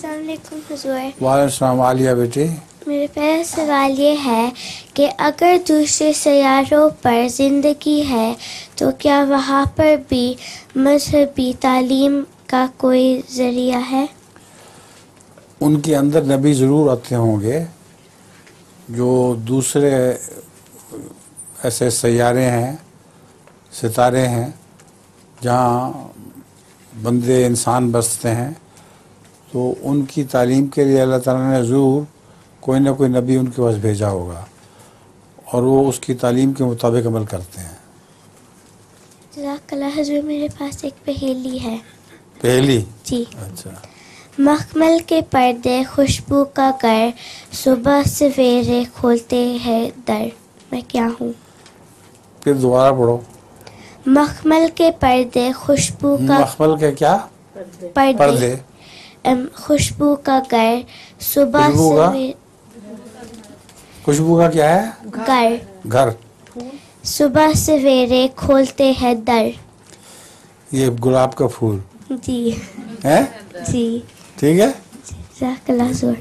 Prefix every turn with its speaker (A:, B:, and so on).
A: السلام علیکم حضور.
B: وعلیکم السلام. عالیہ بیٹی,
A: میرا پہلا سوال یہ ہے کہ اگر دوسرے سیاروں پر زندگی ہے تو کیا وہاں پر بھی مذہبی تعلیم کا کوئی ذریعہ ہے؟
B: ان کے اندر نبی ضرور آتے ہوں گے. جو دوسرے ایسے سیارے ہیں, ستارے ہیں جہاں بندے انسان بستے ہیں, تو ان کی تعلیم کے لیے اللہ تعالیٰ نے ضرور کوئی نہ کوئی نبی ان کے پاس بھیجا ہوگا, اور وہ اس کی تعلیم کے مطابق عمل کرتے ہیں.
A: جزاک اللہ حضور. میرے پاس ایک پہیلی ہے.
B: پہلی؟
A: جی.
B: اچھا.
A: مخمل کے پردے خوشبو کا گھر, صبح سویرے کھولتے ہیں در, میں کیا ہوں؟
B: پھر دوبارہ پڑھو.
A: مخمل کے پردے خوشبو کا
B: مخمل کے کیا پردے؟
A: خوشبو کا گھر, صبح
B: خوشبو کا
A: سویرے
B: خوشبو کا کیا ہے؟ گھر.
A: صبح سویرے کھولتے ہیں در.
B: یہ گلاب کا پھول
A: جی
B: ہے.
A: جی.
B: ٹھیک ہے.
A: جزاک اللہ حضور.